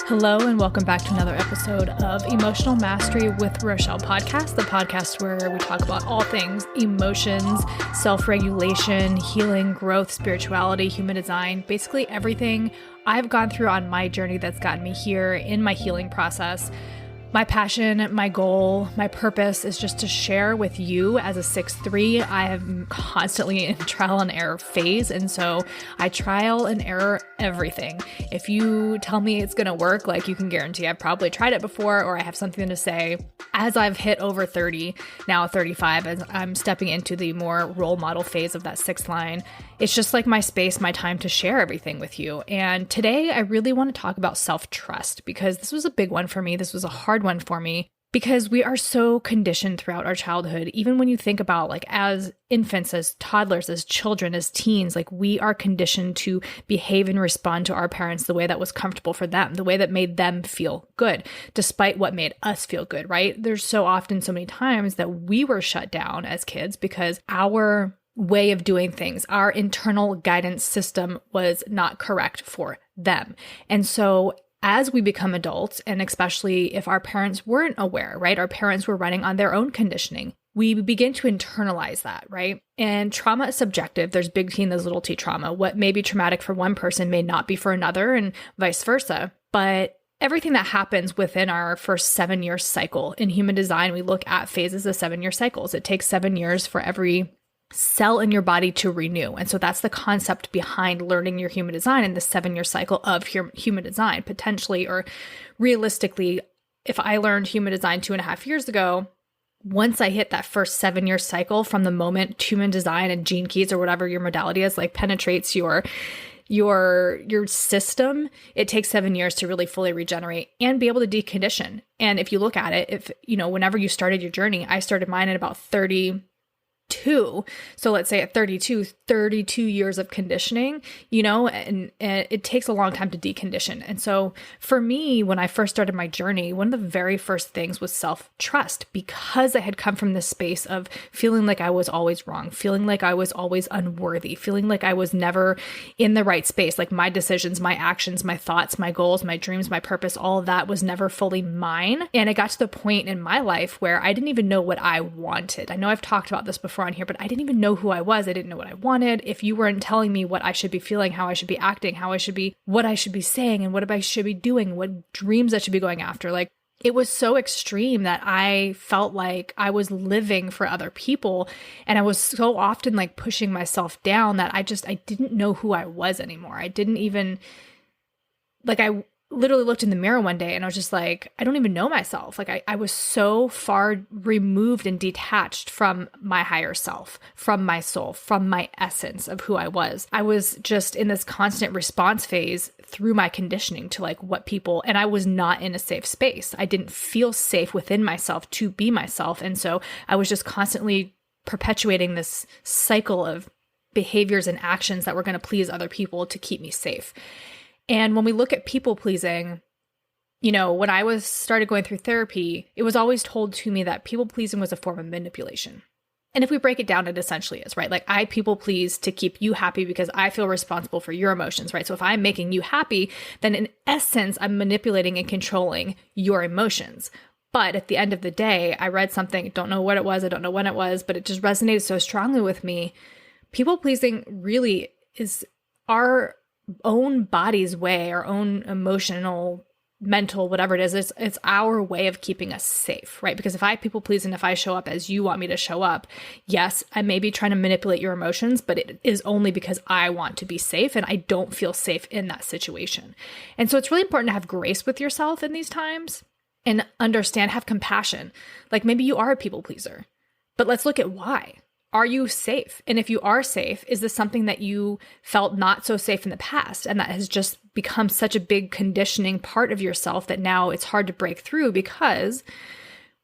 Hello, and welcome back to another episode of Emotional Mastery with Rochelle podcast, the podcast where we talk about all things emotions, self-regulation, healing, growth, spirituality, human design, basically everything I've gone through on my journey that's gotten me here in my healing process. My passion, my goal, my purpose is just to share with you as a 6'3". I am constantly in trial and error phase. And so I trial and error everything. If you tell me it's going to work, like you can guarantee I've probably tried it before, or I have something to say. As I've hit over 30, now 35, as I'm stepping into the more role model phase of that sixth line, it's just like my space, my time to share everything with you. And today I really want to talk about self-trust because this was a big one for me. This was a hard one for me because we are so conditioned throughout our childhood. Even when you think about like as infants, as toddlers, as children, as teens, like we are conditioned to behave and respond to our parents the way that was comfortable for them, the way that made them feel good, despite what made us feel good, right? There's so often so many times that we were shut down as kids because our way of doing things, our internal guidance system was not correct for them. And so as we become adults, and especially if our parents weren't aware, right? Our parents were running on their own conditioning. We begin to internalize that, right? And trauma is subjective. There's big T and there's little t trauma. What may be traumatic for one person may not be for another and vice versa. But everything that happens within our first 7-year cycle in human design, we look at phases of 7-year cycles. It takes 7 years for every cell in your body to renew. And so that's the concept behind learning your human design in the 7-year cycle of human design, potentially, or realistically, if I learned human design 2.5 years ago, once I hit that first 7-year cycle from the moment human design and gene keys or whatever your modality is, like penetrates your system, it takes 7 years to really fully regenerate and be able to decondition. And if you look at it, if, whenever you started your journey, I started mine at about 32. So let's say at 32 years of conditioning, and it takes a long time to decondition. And so for me, when I first started my journey, one of the very first things was self-trust, because I had come from this space of feeling like I was always wrong, feeling like I was always unworthy, feeling like I was never in the right space. Like my decisions, my actions, my thoughts, my goals, my dreams, my purpose, all of that was never fully mine. And it got to the point in my life where I didn't even know what I wanted. I know I've talked about this before on here, but I didn't even know who I was. I didn't know what I wanted. If you weren't telling me what I should be feeling, how I should be acting, what I should be saying, and what I should be doing, what dreams I should be going after, like it was so extreme that I felt like I was living for other people. And I was so often like pushing myself down that I didn't know who I was anymore. I didn't even, I literally looked in the mirror one day and I was just like, I don't even know myself. Like I was so far removed and detached from my higher self, from my soul, from my essence of who I was. I was just in this constant response phase through my conditioning to like what people, and I was not in a safe space. I didn't feel safe within myself to be myself. And so I was just constantly perpetuating this cycle of behaviors and actions that were going to please other people to keep me safe. And when we look at people pleasing, when I started going through therapy, it was always told to me that people pleasing was a form of manipulation. And if we break it down, it essentially is, right? Like I people please to keep you happy because I feel responsible for your emotions, right? So if I'm making you happy, then in essence, I'm manipulating and controlling your emotions. But at the end of the day, I read something, don't know what it was, I don't know when it was, but it just resonated so strongly with me. People pleasing really is our own body's way, our own emotional, mental, whatever it is, it's our way of keeping us safe, right? Because if I people please and if I show up as you want me to show up, yes, I may be trying to manipulate your emotions, but it is only because I want to be safe and I don't feel safe in that situation. And so it's really important to have grace with yourself in these times and understand, have compassion. Like maybe you are a people pleaser, but let's look at why. Are you safe? And if you are safe, is this something that you felt not so safe in the past and that has just become such a big conditioning part of yourself that now it's hard to break through? Because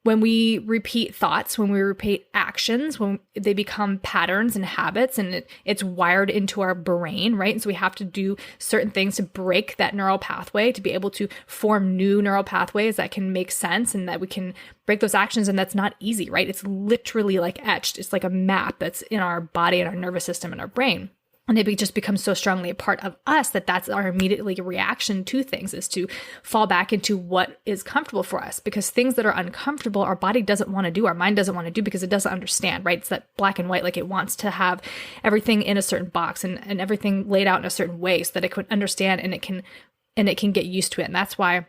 when we repeat thoughts, when we repeat actions, when they become patterns and habits and it's wired into our brain, right? And so we have to do certain things to break that neural pathway to be able to form new neural pathways that can make sense and that we can break those actions. And that's not easy, right? It's literally like etched. It's like a map that's in our body and our nervous system and our brain. And it just becomes so strongly a part of us that that's our immediately reaction to things, is to fall back into what is comfortable for us, because things that are uncomfortable, our body doesn't want to do, our mind doesn't want to do, because it doesn't understand, right? It's that black and white, like it wants to have everything in a certain box and everything laid out in a certain way so that it can understand and it can get used to it. And that's why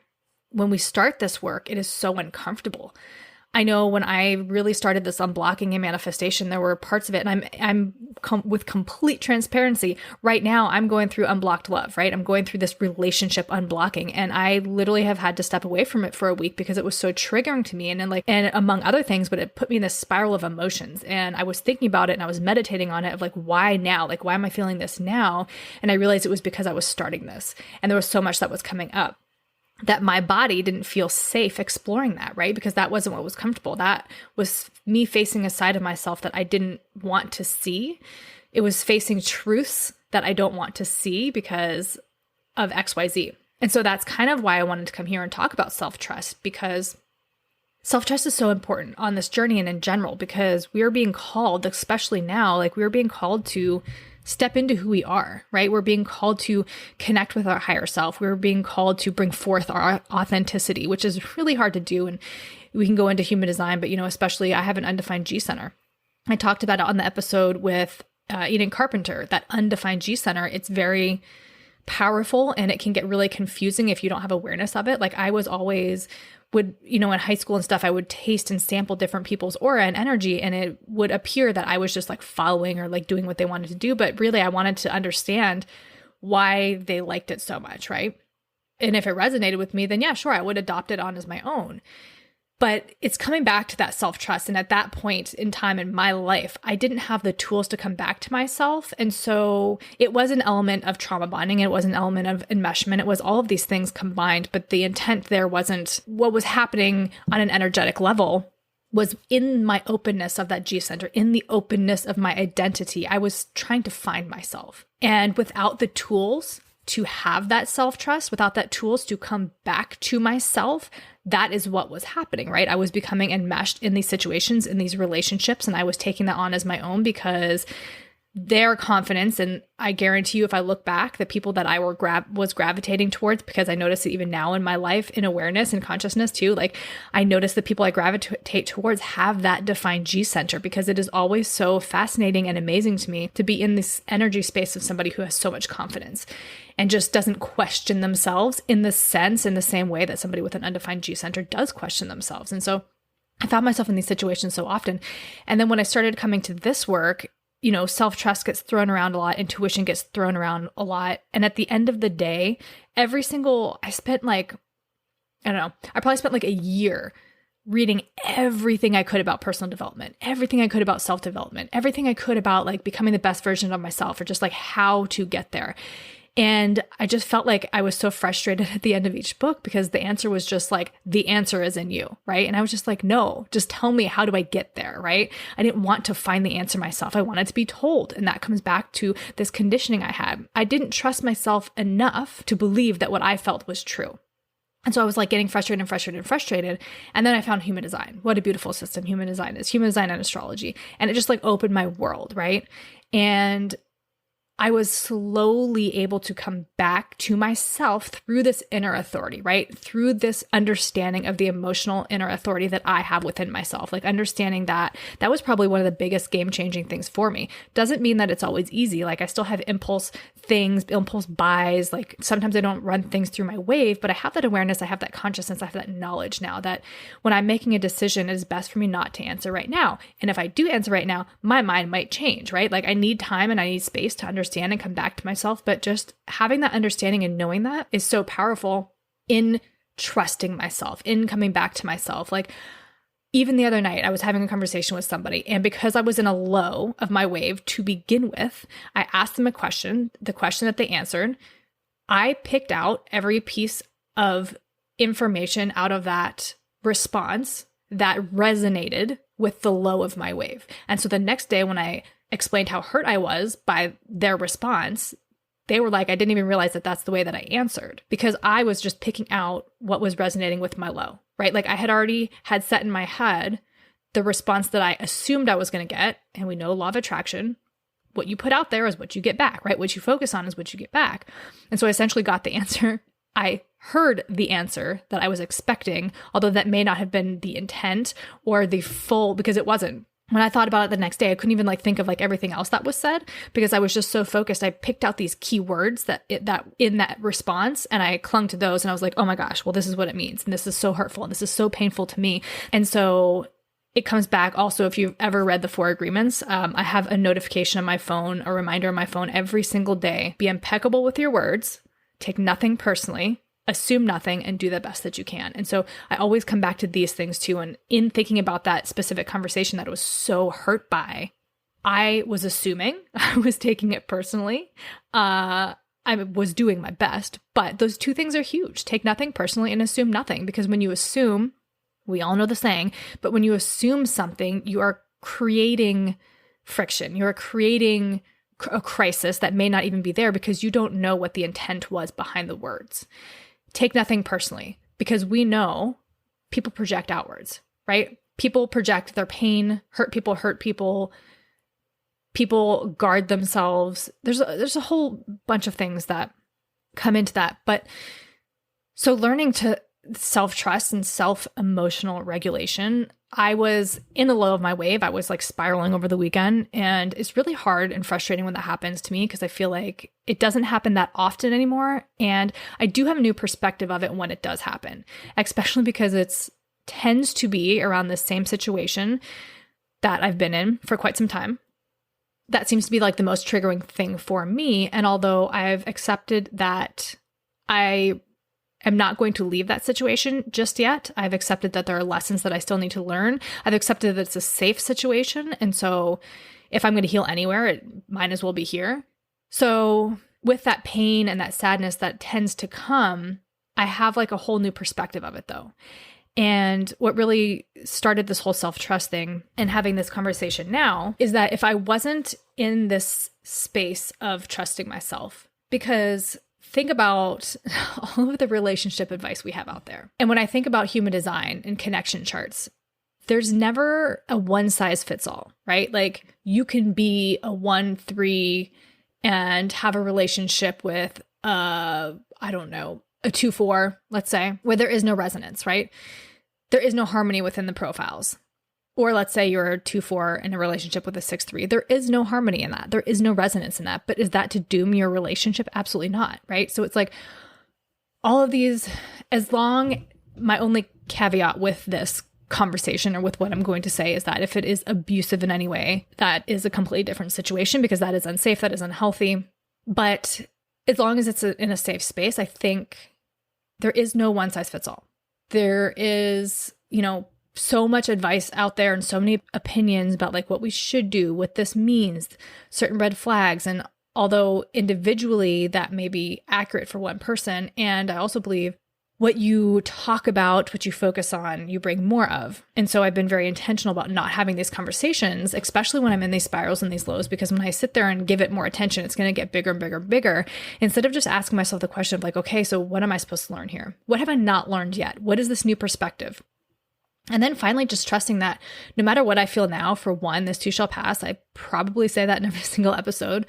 when we start this work, it is so uncomfortable. I know when I really started this unblocking and manifestation, there were parts of it, and I'm with complete transparency. Right now, I'm going through unblocked love, right? I'm going through this relationship unblocking, and I literally have had to step away from it for a week because it was so triggering to me, and among other things, but it put me in this spiral of emotions. And I was thinking about it, and I was meditating on it of like, why now? Like, why am I feeling this now? And I realized it was because I was starting this, and there was so much that was coming up that my body didn't feel safe exploring that, right? Because that wasn't what was comfortable. That was me facing a side of myself that I didn't want to see. It was facing truths that I don't want to see because of XYZ. And so that's kind of why I wanted to come here and talk about self-trust, because self-trust is so important on this journey and in general, because we are being called, especially now, like we are being called to step into who we are, right? We're being called to connect with our higher self. We're being called to bring forth our authenticity, which is really hard to do. And we can go into human design, but especially I have an undefined G center. I talked about it on the episode with Eden Carpenter, that undefined G center. It's very powerful and it can get really confusing if you don't have awareness of it. Like I was always in high school and stuff, I would taste and sample different people's aura and energy, and it would appear that I was just like following or like doing what they wanted to do. But really, I wanted to understand why they liked it so much, right? And if it resonated with me, then yeah, sure, I would adopt it on as my own. But it's coming back to that self-trust. And at that point in time in my life, I didn't have the tools to come back to myself. And so it was an element of trauma bonding. It was an element of enmeshment. It was all of these things combined. But the intent there wasn't what was happening on an energetic level, was in my openness of that G center, in the openness of my identity. I was trying to find myself. And without the tools to have that self-trust, without that tools to come back to myself, that is what was happening, right? I was becoming enmeshed in these situations, in these relationships, and I was taking that on as my own because their confidence, and I guarantee you if I look back, the people that I was gravitating towards, because I notice it even now in my life, in awareness and consciousness too, like I notice the people I gravitate towards have that defined G center, because it is always so fascinating and amazing to me to be in this energy space of somebody who has so much confidence and just doesn't question themselves in the same way that somebody with an undefined G center does question themselves. And so I found myself in these situations so often. And then when I started coming to this work, self-trust gets thrown around a lot, intuition gets thrown around a lot. And at the end of the day, I probably spent like a year reading everything I could about personal development, everything I could about self-development, everything I could about like becoming the best version of myself, or just like how to get there. And I just felt like I was so frustrated at the end of each book because the answer was just like, the answer is in you, right? And I was just like, no, just tell me, how do I get there, right? I didn't want to find the answer myself. I wanted to be told. And that comes back to this conditioning I had. I didn't trust myself enough to believe that what I felt was true. And so I was like getting frustrated. And then I found human design. What a beautiful system human design is. Human design and astrology. And it just like opened my world, right? And I was slowly able to come back to myself through this inner authority, right? Through this understanding of the emotional inner authority that I have within myself. Like understanding that was probably one of the biggest game-changing things for me. Doesn't mean that it's always easy. Like I still have impulse buys. Like sometimes I don't run things through my wave, but I have that awareness. I have that consciousness. I have that knowledge now that when I'm making a decision, it is best for me not to answer right now. And if I do answer right now, my mind might change, right? Like I need time and I need space to understand and come back to myself. But just having that understanding and knowing that is so powerful in trusting myself, in coming back to myself. Like even the other night, I was having a conversation with somebody, and because I was in a low of my wave to begin with, I asked them a question, the question that they answered. I picked out every piece of information out of that response that resonated with the low of my wave. And so the next day when I explained how hurt I was by their response, they were like, I didn't even realize that that's the way that I answered, because I was just picking out what was resonating with my low, right? Like I had already had set in my head the response that I assumed I was going to get. And we know law of attraction. what you put out there is what you get back, right? What you focus on is what you get back. And so I essentially got the answer. I heard the answer that I was expecting, although that may not have been the intent or the full, because it wasn't. When I thought about it the next day, I couldn't even think of everything else that was said because I was just so focused. I picked out these key words that in that response, and I clung to those, and I was like, oh my gosh, well, this is what it means. And this is so hurtful. And this is so painful to me. And so it comes back also, if you've ever read the 4 Agreements, I have a notification on my phone, a reminder on my phone every single day. Be impeccable with your words, take nothing personally, assume nothing, and do the best that you can. And so I always come back to these things too. And in thinking about that specific conversation that I was so hurt by, I was assuming, I was taking it personally. I was doing my best, but those 2 things are huge. Take nothing personally and assume nothing, because when you assume, we all know the saying, but when you assume something, you are creating friction. You are creating a crisis that may not even be there because you don't know what the intent was behind the words. Take nothing personally, because we know people project outwards, right? People project their pain, hurt people, people guard themselves. There's a whole bunch of things that come into that. But so learning to self-trust and self-emotional regulation, I was in the low of my wave. I was spiraling over the weekend, and it's really hard and frustrating when that happens to me because I feel like it doesn't happen that often anymore. And I do have a new perspective of it when it does happen, especially because it tends to be around the same situation that I've been in for quite some time. That seems to be the most triggering thing for me. And although I've accepted that I'm not going to leave that situation just yet. I've accepted that there are lessons that I still need to learn. I've accepted that it's a safe situation. And so if I'm going to heal anywhere, it might as well be here. So with that pain and that sadness that tends to come, I have a whole new perspective of it though. And what really started this whole self-trust thing and having this conversation now is that if I wasn't in this space of trusting myself, because think about all of the relationship advice we have out there. And when I think about human design and connection charts, there's never a one size fits all, right? You can be a 1-3 and have a relationship with, a 2-4, let's say, where there is no resonance, right? There is no harmony within the profiles. Or let's say you're a 2-4 in a relationship with a 6-3. There is no harmony in that. There is no resonance in that. But is that to doom your relationship? Absolutely not, right? So it's all of these, my only caveat with this conversation or with what I'm going to say is that if it is abusive in any way, that is a completely different situation because that is unsafe, that is unhealthy. But as long as it's in a safe space, I think there is no one size fits all. There is, so much advice out there and so many opinions about what we should do, what this means, certain red flags. And although individually that may be accurate for one person, and I also believe what you talk about, what you focus on, you bring more of. And so I've been very intentional about not having these conversations, especially when I'm in these spirals and these lows, because when I sit there and give it more attention, it's going to get bigger and bigger and bigger. Instead of just asking myself the question of okay, so what am I supposed to learn here? What have I not learned yet? What is this new perspective? And then finally, just trusting that no matter what I feel now, for one, this too shall pass. I probably say that in every single episode.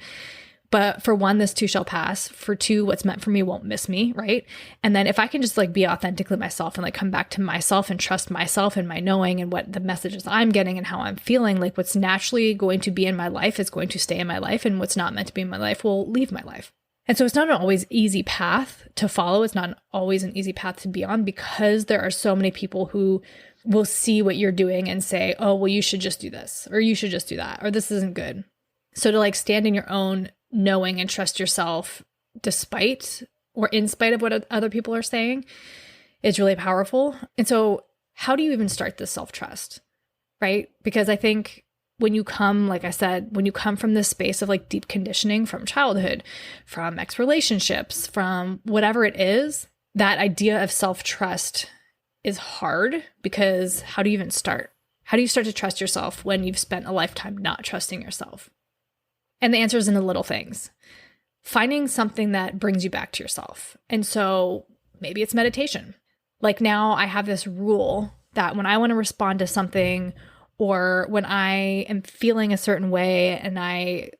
But for one, this too shall pass. For two, what's meant for me won't miss me, right? And then if I can just be authentically myself and come back to myself and trust myself and my knowing and what the messages I'm getting and how I'm feeling, what's naturally going to be in my life is going to stay in my life, and what's not meant to be in my life will leave my life. And so it's not an always easy path to follow. It's not always an easy path to be on because there are so many people who will see what you're doing and say, oh, well, you should just do this, or you should just do that, or this isn't good. So to stand in your own knowing and trust yourself despite or in spite of what other people are saying is really powerful. And so how do you even start this self-trust, right? Because I think when you come, like I said, when you come from this space of deep conditioning from childhood, from ex-relationships, from whatever it is, that idea of self-trust is hard because how do you even start? How do you start to trust yourself when you've spent a lifetime not trusting yourself? And the answer is in the little things. Finding something that brings you back to yourself. And so maybe it's meditation. Now I have this rule that when I want to respond to something or when I am feeling a certain way and I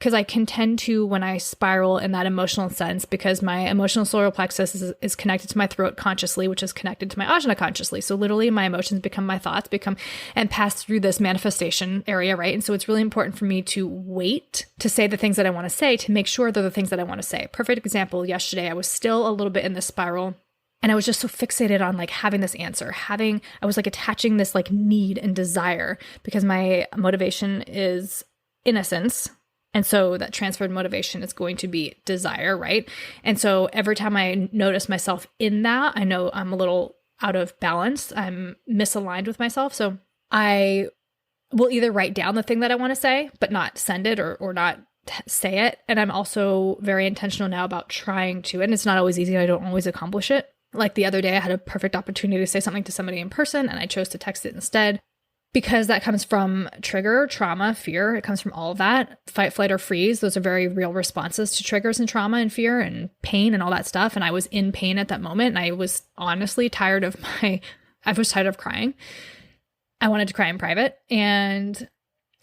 because I can tend to, when I spiral in that emotional sense, because my emotional solar plexus is connected to my throat consciously, which is connected to my ajna consciously. So literally my emotions become my thoughts, and pass through this manifestation area, right? And so it's really important for me to wait to say the things that I want to say, to make sure they're the things that I want to say. Perfect example, yesterday, I was still a little bit in this spiral. And I was just so fixated on like having this answer, I was like attaching this like need and desire, because my motivation is innocence. And so that transferred motivation is going to be desire, right? And so every time I notice myself in that, I know I'm a little out of balance. I'm misaligned with myself. So I will either write down the thing that I want to say, but not send it or not say it. And I'm also very intentional now about trying to, and it's not always easy. I don't always accomplish it. Like the other day, I had a perfect opportunity to say something to somebody in person, and I chose to text it instead. Because that comes from trigger, trauma, fear. It comes from all of that. Fight, flight, or freeze. Those are very real responses to triggers and trauma and fear and pain and all that stuff. And I was in pain at that moment. And I was honestly tired of crying. I wanted to cry in private. And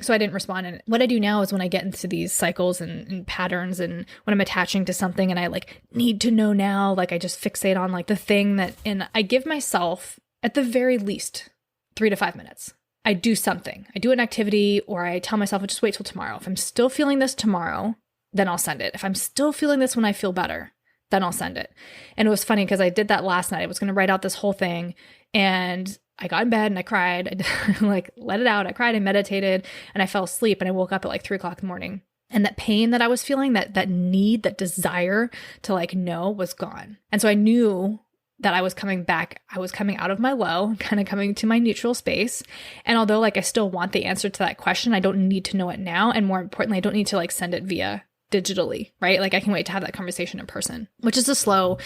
so I didn't respond. And what I do now is when I get into these cycles and patterns, and when I'm attaching to something and I like need to know now, like I just fixate on like the thing that, and I give myself at the very least 3 to 5 minutes. I do something. I do an activity, or I tell myself, I'll just wait till tomorrow. If I'm still feeling this tomorrow, then I'll send it. If I'm still feeling this when I feel better, then I'll send it. And it was funny because I did that last night. I was going to write out this whole thing, and I got in bed and I cried. I like let it out. I cried, I meditated, and I fell asleep, and I woke up at like 3 o'clock in the morning. And that pain that I was feeling, that need, that desire to like know, was gone. And so I knew that I was coming back. I was coming out of my low, kind of coming to my neutral space. And although like I still want the answer to that question, I don't need to know it now. And more importantly, I don't need to like send it via digitally, right? Like I can wait to have that conversation in person, which is a slow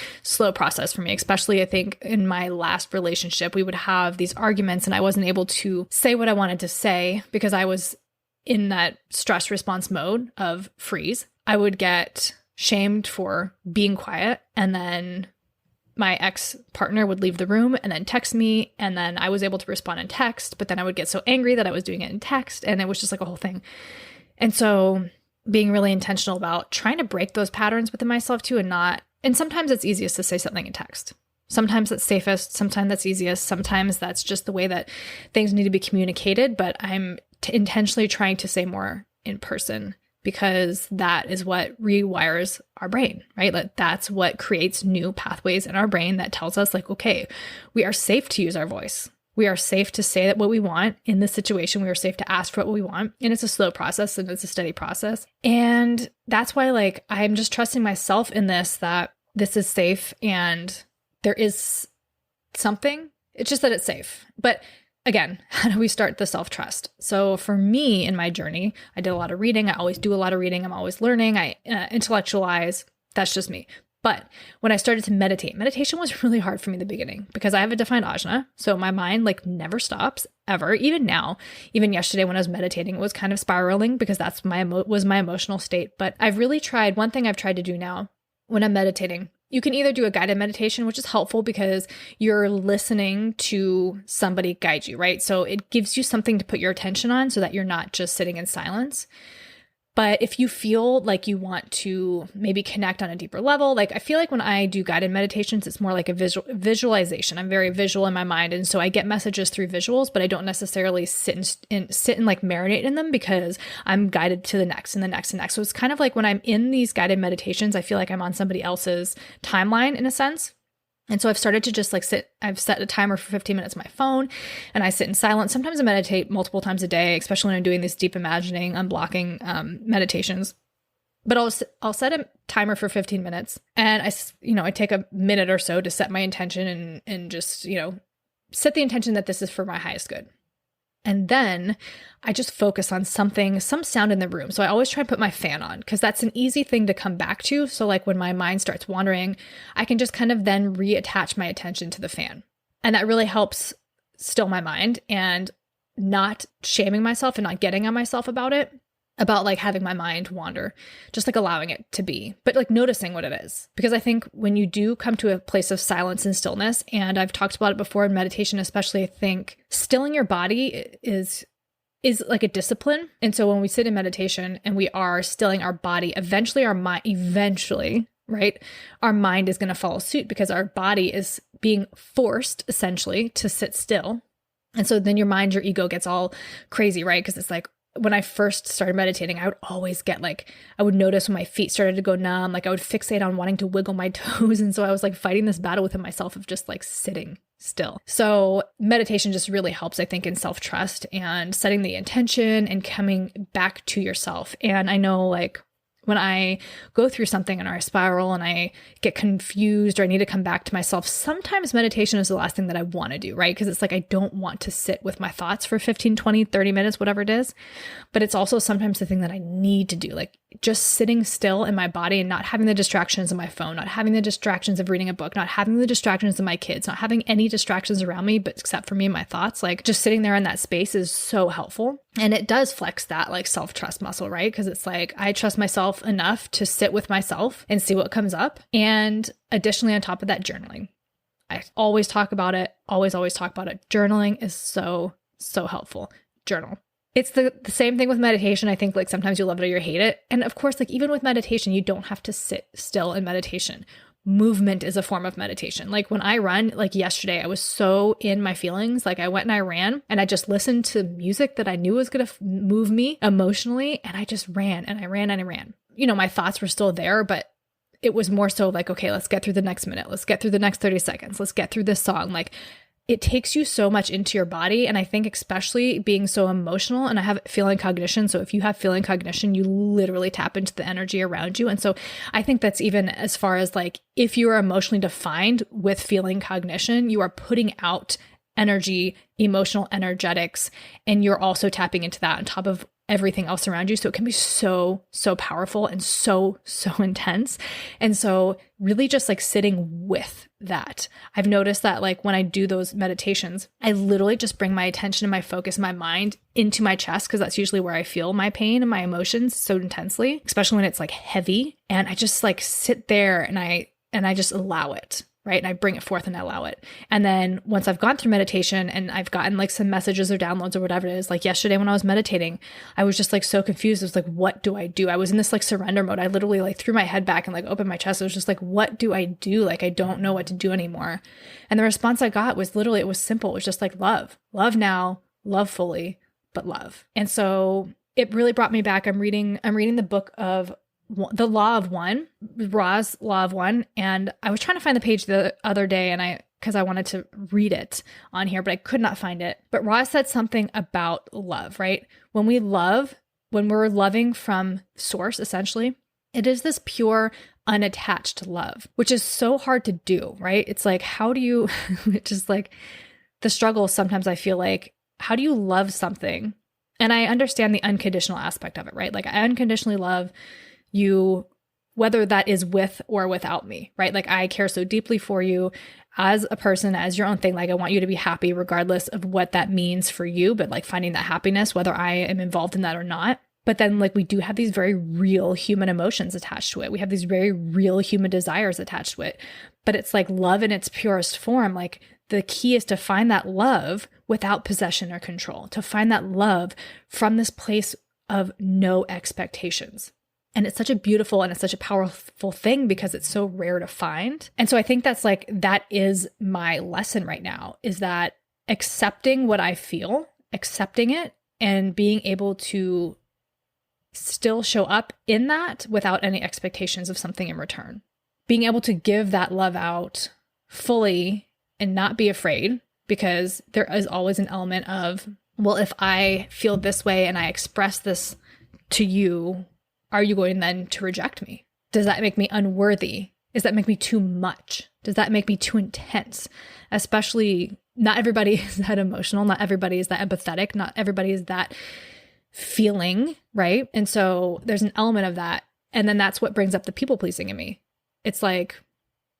process for me. Especially I think in my last relationship, we would have these arguments and I wasn't able to say what I wanted to say because I was in that stress response mode of freeze. I would get shamed for being quiet, and then my ex-partner would leave the room and then text me, and then I was able to respond in text, but then I would get so angry that I was doing it in text, and it was just like a whole thing. And so being really intentional about trying to break those patterns within myself too, and sometimes it's easiest to say something in text. Sometimes that's safest, sometimes that's easiest, sometimes that's just the way that things need to be communicated, but I'm intentionally trying to say more in person, because that is what rewires our brain, right? Like that's what creates new pathways in our brain that tells us like, okay, we are safe to use our voice. We are safe to say that what we want in this situation. We are safe to ask for what we want. And it's a slow process and it's a steady process. And that's why like, I'm just trusting myself in this, that this is safe and there is something. It's just that it's safe. But again, how do we start the self-trust? So for me in my journey, I did a lot of reading. I always do a lot of reading. I'm always learning. I intellectualize. That's just me. But when I started to meditate, meditation was really hard for me in the beginning because I have a defined ajna. So my mind like never stops ever. Even now, even yesterday when I was meditating, it was kind of spiraling because that's was my emotional state. But I've really tried, one thing I've tried to do now when I'm meditating, you can either do a guided meditation, which is helpful because you're listening to somebody guide you, right? So it gives you something to put your attention on so that you're not just sitting in silence. But if you feel like you want to maybe connect on a deeper level, like I feel like when I do guided meditations, it's more like a visualization. I'm very visual in my mind. And so I get messages through visuals, but I don't necessarily sit and like marinate in them because I'm guided to the next and the next and next. So it's kind of like when I'm in these guided meditations, I feel like I'm on somebody else's timeline in a sense. And so I've started to just like I've set a timer for 15 minutes on my phone and I sit in silence. Sometimes I meditate multiple times a day, especially when I'm doing these deep imagining, unblocking meditations. But I'll set a timer for 15 minutes and I take a minute or so to set my intention and just, set the intention that this is for my highest good. And then I just focus on some sound in the room. So I always try and put my fan on because that's an easy thing to come back to. So like when my mind starts wandering, I can just kind of then reattach my attention to the fan. And that really helps still my mind and not shaming myself and not getting on myself about it, about like having my mind wander, just like allowing it to be, but like noticing what it is. Because I think when you do come to a place of silence and stillness, and I've talked about it before in meditation, especially, I think stilling your body is is like a discipline. And so when we sit in meditation and we are stilling our body, eventually, right, our mind is going to follow suit because our body is being forced essentially to sit still. And so then your mind, your ego gets all crazy, right? Because it's like, when I first started meditating, I would always get like, I would notice when my feet started to go numb, like I would fixate on wanting to wiggle my toes. And so I was like fighting this battle within myself of just like sitting still. So meditation just really helps, I think, in self-trust and setting the intention and coming back to yourself. And I know like when I go through something and I spiral and I get confused or I need to come back to myself, sometimes meditation is the last thing that I want to do, right? Because it's like, I don't want to sit with my thoughts for 15, 20, 30 minutes, whatever it is. But it's also sometimes the thing that I need to do, like just sitting still in my body and not having the distractions of my phone, not having the distractions of reading a book, not having the distractions of my kids, not having any distractions around me, but except for me and my thoughts, like just sitting there in that space is so helpful. And it does flex that like self-trust muscle, right? Because it's like, I trust myself enough to sit with myself and see what comes up. And additionally, on top of that, journaling. I always talk about it, always talk about it. Journaling is so helpful. Journal. It's the same thing with meditation. I think like sometimes you love it or you hate it. And of course, like even with meditation, you don't have to sit still in meditation. Movement is a form of meditation. Like when I run, like yesterday, I was so in my feelings. Like I went and I ran and I just listened to music that I knew was going to move me emotionally. And I just ran and I ran and I ran. You know, my thoughts were still there, but it was more so like, okay, let's get through the next minute. Let's get through the next 30 seconds. Let's get through this song. Like it takes you so much into your body. And I think especially being so emotional, and I have feeling cognition. So if you have feeling cognition, you literally tap into the energy around you. And so I think that's even as far as like, if you are emotionally defined with feeling cognition, you are putting out energy, emotional energetics, and you're also tapping into that on top of everything else around you. So it can be so powerful and so intense. And so really just like sitting with that. I've noticed that like when I do those meditations, I literally just bring my attention and my focus, my mind into my chest, because that's usually where I feel my pain and my emotions so intensely, especially when it's like heavy. And I just like sit there and I just allow it. Right. And I bring it forth and I allow it. And then once I've gone through meditation and I've gotten like some messages or downloads or whatever it is, like yesterday when I was meditating, I was just like so confused. I was like, what do I do? I was in this like surrender mode. I literally like threw my head back and like opened my chest. I was just like, what do I do? Like, I don't know what to do anymore. And the response I got was literally, it was simple. It was just like love now, love fully, but love. And so it really brought me back. I'm reading the book of The Law of One, Ra's Law of One. And I was trying to find the page the other day because I wanted to read it on here, but I could not find it. But Ra's said something about love, right? When we're loving from source, essentially, it is this pure, unattached love, which is so hard to do, right? It's like, how do you, it's just like the struggle sometimes I feel like, how do you love something? And I understand the unconditional aspect of it, right? Like I unconditionally love you, whether that is with or without me, right? Like I care so deeply for you as a person, as your own thing. Like I want you to be happy regardless of what that means for you, but like finding that happiness, whether I am involved in that or not. But then like we do have these very real human emotions attached to it. We have these very real human desires attached to it. But it's like love in its purest form. Like the key is to find that love without possession or control, to find that love from this place of no expectations. And it's such a beautiful and it's such a powerful thing because it's so rare to find. And so I think that is my lesson right now, is that accepting what I feel, accepting it, and being able to still show up in that without any expectations of something in return. Being able to give that love out fully and not be afraid, because there is always an element of, well, if I feel this way and I express this to you, are you going then to reject me? Does that make me unworthy? Does that make me too much? Does that make me too intense? Especially, not everybody is that emotional. Not everybody is that empathetic. Not everybody is that feeling, right? And so there's an element of that. And then that's what brings up the people pleasing in me. It's like,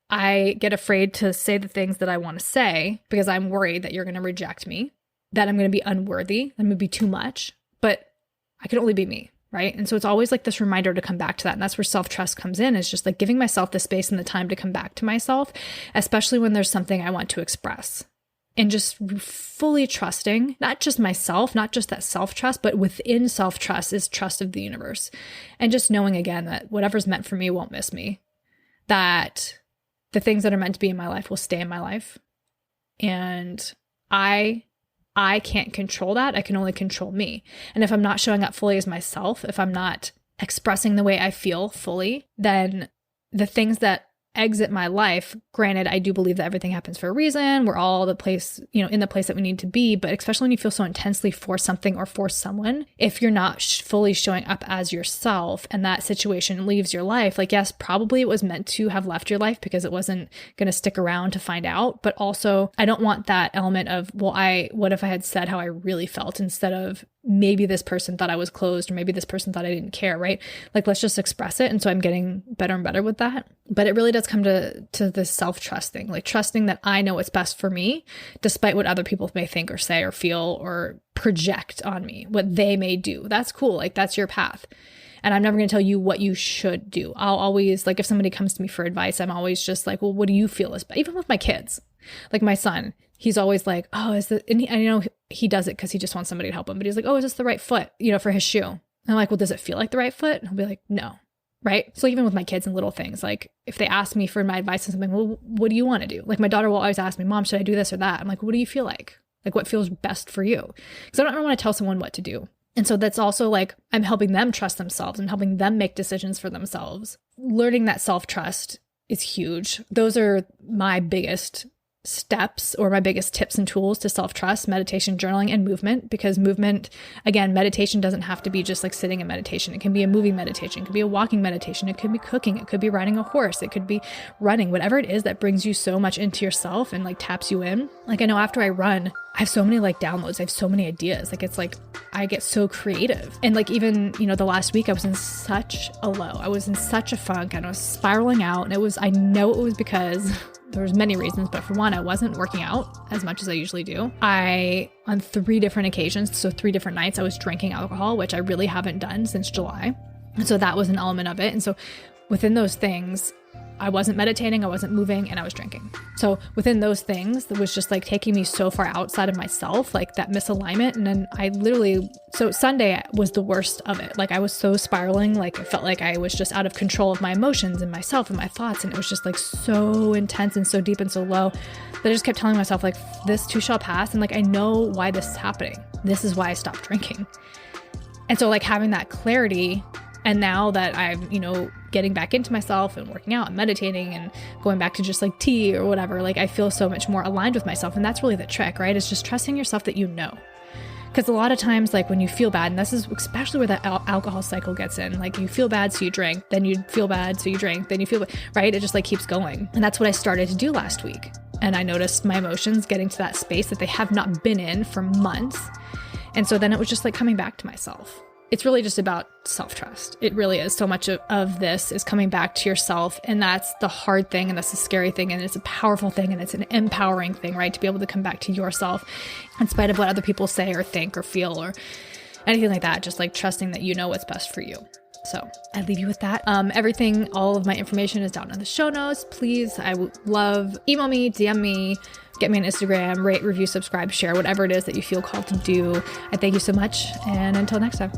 I get afraid to say the things that I want to say because I'm worried that you're going to reject me, that I'm going to be unworthy, I'm going to be too much, but I can only be me. Right. And so it's always like this reminder to come back to that. And that's where self-trust comes in, is just like giving myself the space and the time to come back to myself, especially when there's something I want to express. and just fully trusting, not just myself, not just that self-trust, but within self-trust is trust of the universe. And just knowing again that whatever's meant for me won't miss me, that the things that are meant to be in my life will stay in my life. And I can't control that. I can only control me. And if I'm not showing up fully as myself, if I'm not expressing the way I feel fully, then the things that exit my life, granted, I do believe that everything happens for a reason. We're all the place, in the place that we need to be. But especially when you feel so intensely for something or for someone, if you're not fully showing up as yourself and that situation leaves your life, like, yes, probably it was meant to have left your life because it wasn't going to stick around to find out. But also, I don't want that element of, well, what if I had said how I really felt instead of maybe this person thought I was closed or maybe this person thought I didn't care, right? Like, let's just express it. And so I'm getting better and better with that. But it really does come to this self-trust thing, like trusting that I know what's best for me, despite what other people may think or say or feel or project on me, what they may do. That's cool. Like, that's your path. And I'm never going to tell you what you should do. I'll always, like, if somebody comes to me for advice, I'm always just like, well, what do you feel is best? Even with my kids, like my son, he's always like, oh, and I know he does it because he just wants somebody to help him, but he's like, oh, is this the right foot, for his shoe? And I'm like, well, does it feel like the right foot? And he'll be like, no. Right. So even with my kids and little things, like if they ask me for my advice on something, well, what do you want to do? Like my daughter will always ask me, Mom, should I do this or that? I'm like, what do you feel like? Like what feels best for you? Because I don't want to tell someone what to do. And so that's also like, I'm helping them trust themselves and helping them make decisions for themselves. Learning that self-trust is huge. Those are my biggest steps or my biggest tips and tools to self-trust: meditation, journaling, and movement. Because movement, again, meditation doesn't have to be just like sitting in meditation. It can be a moving meditation. It could be a walking meditation. It could be cooking. It could be riding a horse. It could be running, whatever it is that brings you so much into yourself and like taps you in. Like I know after I run, I have so many like downloads. I have so many ideas. Like it's like I get so creative. And like even, the last week I was in such a low. I was in such a funk and I was spiraling out. And I know it was because there was many reasons, but for one, I wasn't working out as much as I usually do. On 3 different occasions, so 3 different nights, I was drinking alcohol, which I really haven't done since July. And so that was an element of it. And so within those things, I wasn't meditating, I wasn't moving, and I was drinking. So within those things, it was just like taking me so far outside of myself, like that misalignment. And then so Sunday was the worst of it. Like I was so spiraling, like I felt like I was just out of control of my emotions and myself and my thoughts. And it was just like so intense and so deep and so low that I just kept telling myself like, this too shall pass. And like, I know why this is happening. This is why I stopped drinking. And so like having that clarity, and now that I'm, getting back into myself and working out and meditating and going back to just like tea or whatever, like I feel so much more aligned with myself. And that's really the trick, right? It's just trusting yourself that because a lot of times, like when you feel bad, and this is especially where that alcohol cycle gets in, like you feel bad, so you drink, then you feel bad, so you drink, then you feel, right? It just like keeps going. And that's what I started to do last week. And I noticed my emotions getting to that space that they have not been in for months. And so then it was just like coming back to myself. It's really just about self-trust. It really is. So much of this is coming back to yourself. And that's the hard thing. And that's the scary thing. And it's a powerful thing. And it's an empowering thing, right? To be able to come back to yourself in spite of what other people say or think or feel or anything like that. Just like trusting that you know what's best for you. So I leave you with that. All of my information is down in the show notes. Please, I would love, email me, DM me, get me on Instagram, rate, review, subscribe, share, whatever it is that you feel called to do. I thank you so much. And until next time.